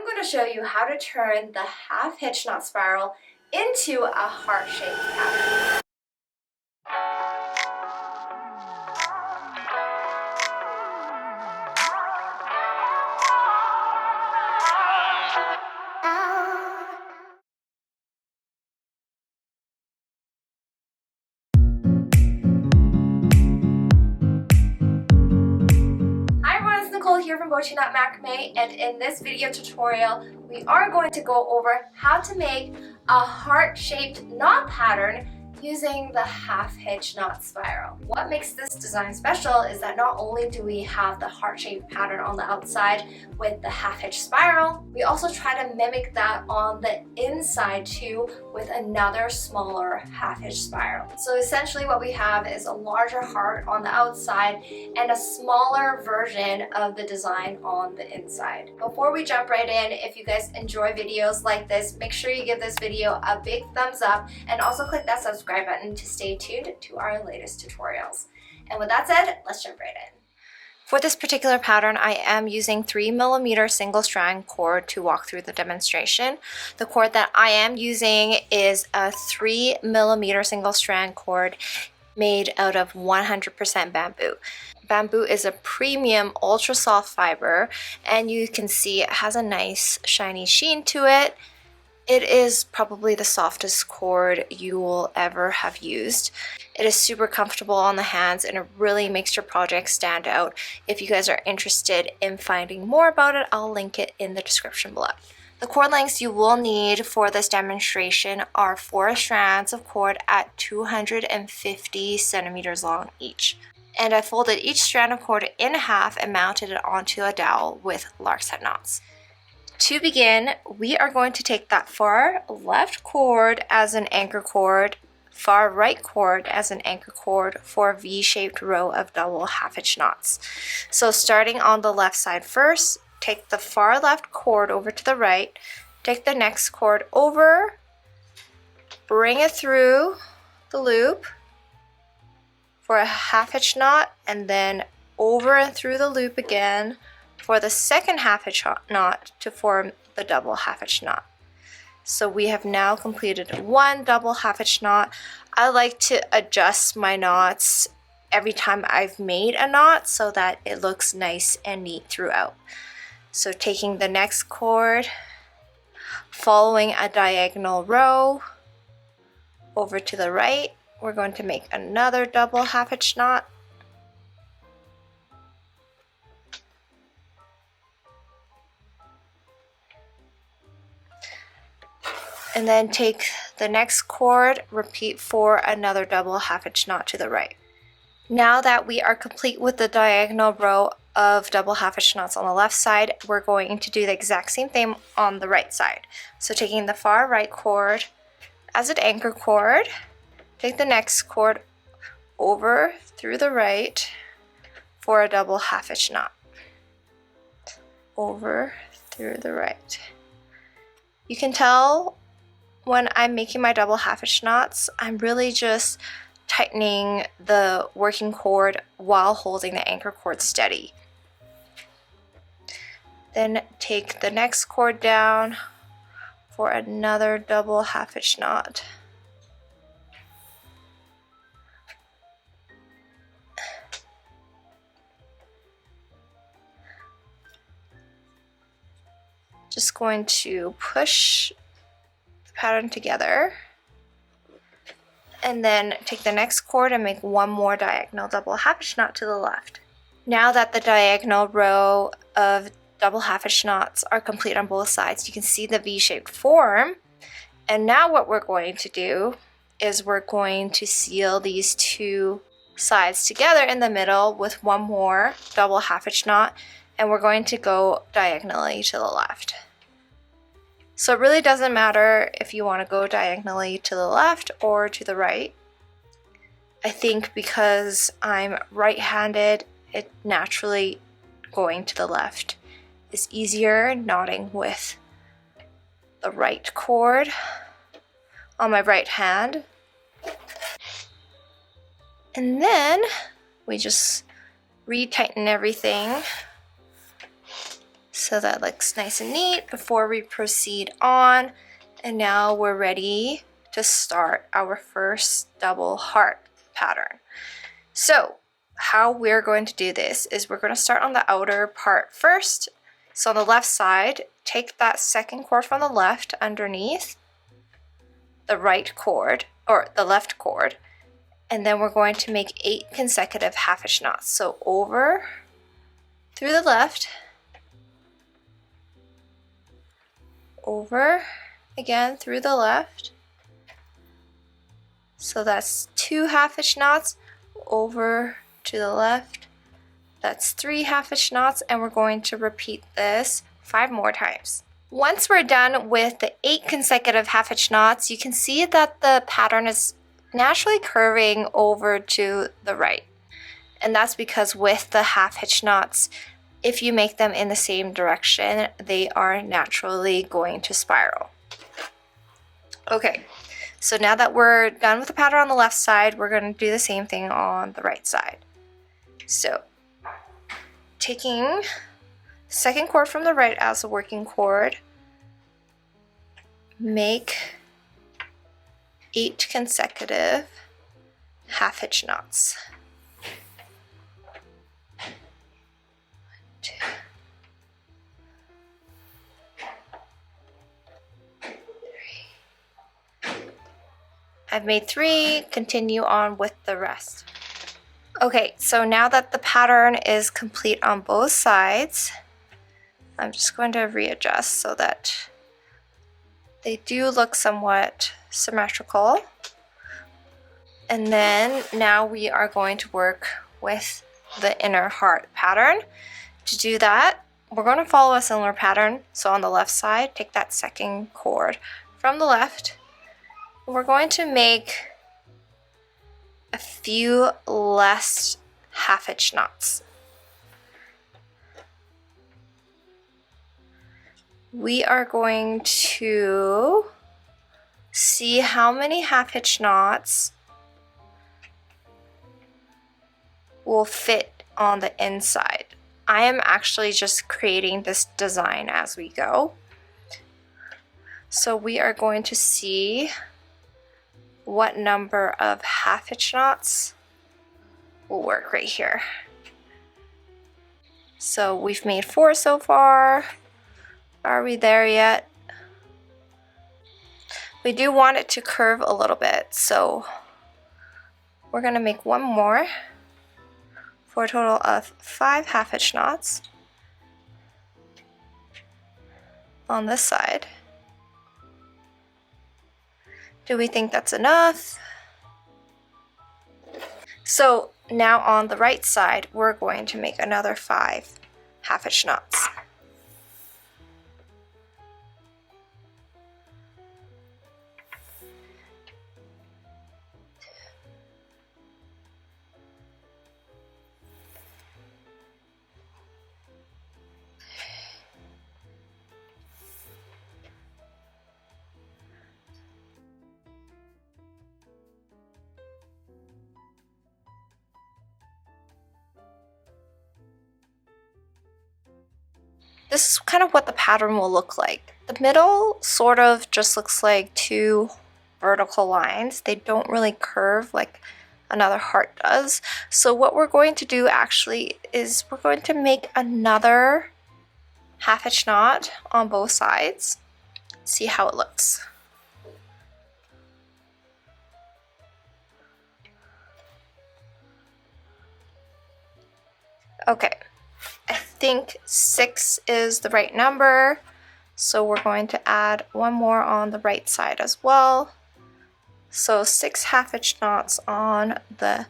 going to show you how to turn the half hitch knot spiral into a heart-shaped pattern. Here from Bochiknot Macrame, and in this video tutorial we are going to go over how to make a heart-shaped knot pattern using the half hitch knot spiral. What makes this design special is that not only do we have the heart-shaped pattern on the outside with the half hitch spiral, we also try to mimic that on the inside too with another smaller half hitch spiral. So essentially what we have is a larger heart on the outside and a smaller version of the design on the inside. Before we jump right in, if you guys enjoy videos like this, make sure you give this video a big thumbs up and also click that subscribe button to stay tuned to our latest tutorials. And with that said, let's jump right in. For this particular pattern, I am using 3mm single strand cord to walk through the demonstration. The cord that I am using is a 3mm single strand cord made out of 100% bamboo. Bamboo is a premium ultra soft fiber, and you can see it has a nice shiny sheen to it. It is probably the softest cord you will ever have used. It is super comfortable on the hands and it really makes your project stand out. If you guys are interested in finding more about it, I'll link it in the description below. The cord lengths you will need for this demonstration are 4 strands of cord at 250 centimeters long each. And I folded each strand of cord in half and mounted it onto a dowel with lark's head knots. To begin, we are going to take that far left cord as an anchor cord, far right cord as an anchor cord for a V-shaped row of double half hitch knots. So starting on the left side first, take the far left cord over to the right, take the next cord over, bring it through the loop for a half hitch knot, and then over and through the loop again for the second half hitch knot to form the double half hitch knot. So we have now completed one double half hitch knot. I like to adjust my knots every time I've made a knot so that it looks nice and neat throughout. So taking the next cord, following a diagonal row over to the right, we're going to make another double half hitch knot. And then take the next cord, repeat for another double half hitch knot to the right. Now that we are complete with the diagonal row of double half hitch knots on the left side, we're going to do the exact same thing on the right side. So taking the far right cord as an anchor cord, take the next cord over through the right for a double half hitch knot. Over through the right. You can tell when I'm making my double half hitch knots, I'm really just tightening the working cord while holding the anchor cord steady. Then take the next cord down for another double half hitch knot. Just going to push pattern together and then take the next cord and make one more diagonal double half hitch knot to the left. Now that the diagonal row of double half hitch knots are complete on both sides, you can see the V-shaped form. And now what we're going to do is we're going to seal these two sides together in the middle with one more double half hitch knot, and we're going to go diagonally to the left. So it really doesn't matter if you want to go diagonally to the left or to the right. I think because I'm right-handed, it naturally going to the left is easier, knotting with the right cord on my right hand. And then we just re-tighten everything So that looks nice and neat before we proceed on. And now we're ready to start our first double heart pattern. So how we're going to do this is we're going to start on the outer part first. So on the left side, take that second cord from the left underneath the right cord, or the left cord, and then we're going to make 8 consecutive half-hitch knots. So over, through the left, over, again through the left. So that's 2 half-hitch knots, over to the left. That's 3 half-hitch knots, and we're going to repeat this 5 more times. Once we're done with the 8 consecutive half-hitch knots, you can see that the pattern is naturally curving over to the right. And that's because with the half-hitch knots, if you make them in the same direction, they are naturally going to spiral. Okay, so now that we're done with the pattern on the left side, we're going to do the same thing on the right side. So taking the second cord from the right as a working cord, make 8 consecutive half-hitch knots. 1, 2, 3. I've made 3, continue on with the rest. Okay, so now that the pattern is complete on both sides, I'm just going to readjust so that they do look somewhat symmetrical. And then now we are going to work with the inner heart pattern. To do that, we're going to follow a similar pattern. So on the left side, take that second cord from the left. We're going to make a few less half-hitch knots. We are going to see how many half-hitch knots will fit on the inside. I am actually just creating this design as we go. So we are going to see what number of half-hitch knots will work right here. So we've made 4 so far. Are we there yet? We do want it to curve a little bit, so we're going to make 1 more for a total of 5 half-hitch knots on this side. Do we think that's enough? So now on the right side, we're going to make another 5 half-hitch knots. This is kind of what the pattern will look like. The middle sort of just looks like 2 vertical lines. They don't really curve like another heart does. So what we're going to do actually is we're going to make another half-hitch knot on both sides. See how it looks. Okay. I think 6 is the right number, so we're going to add 1 more on the right side as well. So 6 half-hitch knots on the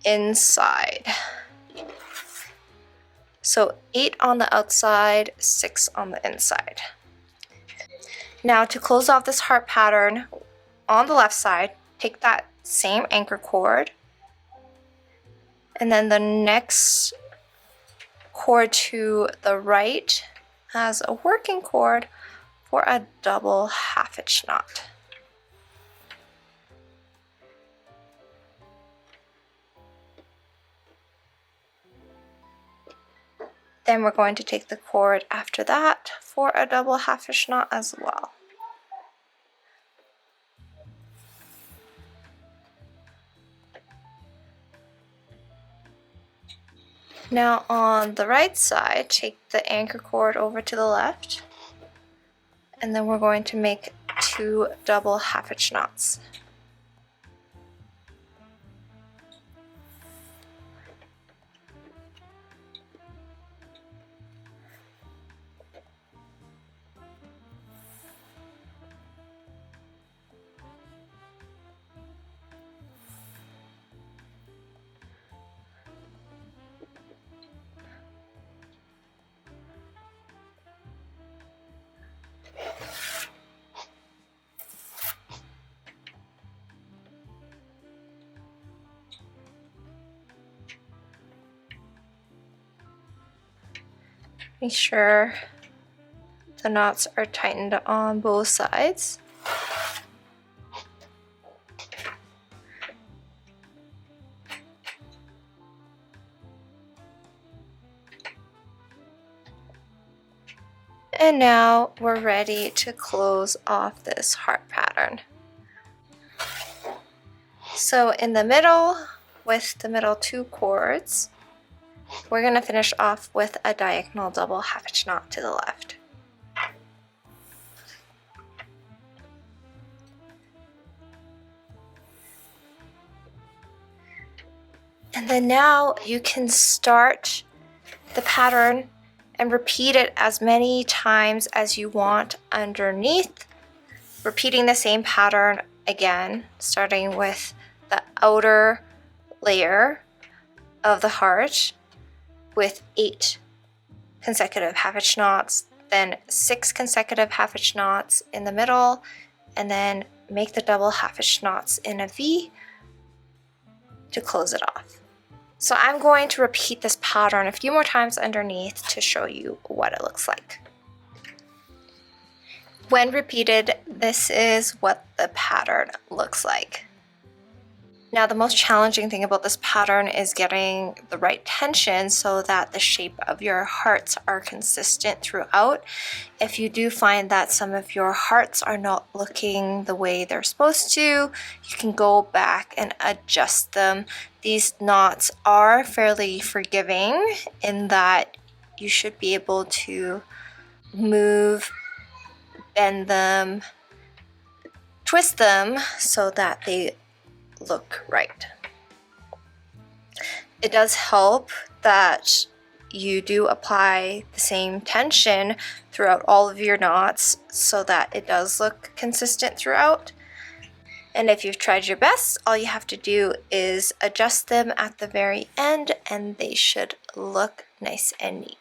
inside. So 8 on the outside, 6 on the inside. Now to close off this heart pattern, on the left side, take that same anchor cord, and then the next cord to the right as a working cord for a double half-hitch knot. Then we're going to take the cord after that for a double half hitch knot as well. Now on the right side, take the anchor cord over to the left, and then we're going to make 2 double half hitch knots. Make sure the knots are tightened on both sides. And now we're ready to close off this heart pattern. So in the middle, with the middle 2 cords, we're going to finish off with a diagonal double half hitch knot to the left. And then now you can start the pattern and repeat it as many times as you want underneath, repeating the same pattern again, starting with the outer layer of the heart with 8 consecutive half hitch knots, then 6 consecutive half hitch knots in the middle, and then make the double half hitch knots in a V to close it off. So I'm going to repeat this pattern a few more times underneath to show you what it looks like. When repeated, this is what the pattern looks like. Now, the most challenging thing about this pattern is getting the right tension so that the shape of your hearts are consistent throughout. If you do find that some of your hearts are not looking the way they're supposed to, you can go back and adjust them. These knots are fairly forgiving in that you should be able to move, bend them, twist them so that they look right. It does help that you do apply the same tension throughout all of your knots so that it does look consistent throughout. And if you've tried your best, all you have to do is adjust them at the very end and they should look nice and neat.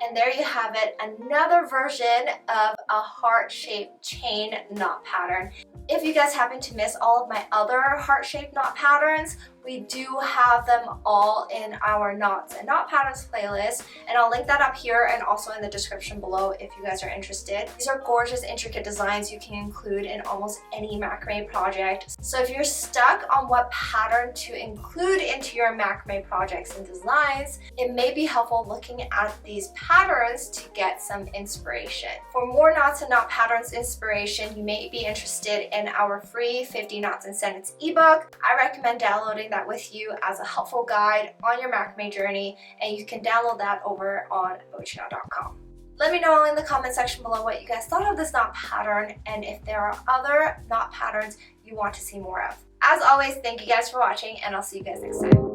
And there you have it, another version of a heart-shaped chain knot pattern. If you guys happen to miss all of my other heart-shaped knot patterns, we do have them all in our knots and knot patterns playlist, and I'll link that up here and also in the description below if you guys are interested. These are gorgeous, intricate designs you can include in almost any macrame project. So if you're stuck on what pattern to include into your macrame projects and designs, it may be helpful looking at these patterns to get some inspiration. For more knots and knot patterns inspiration, you may be interested in our free 50 Knots in Sentence ebook. I recommend downloading that with you as a helpful guide on your macrame journey, and you can download that over on Bochiknot.com. Let me know in the comment section below what you guys thought of this knot pattern and if there are other knot patterns you want to see more of. As always, thank you guys for watching, and I'll see you guys next time.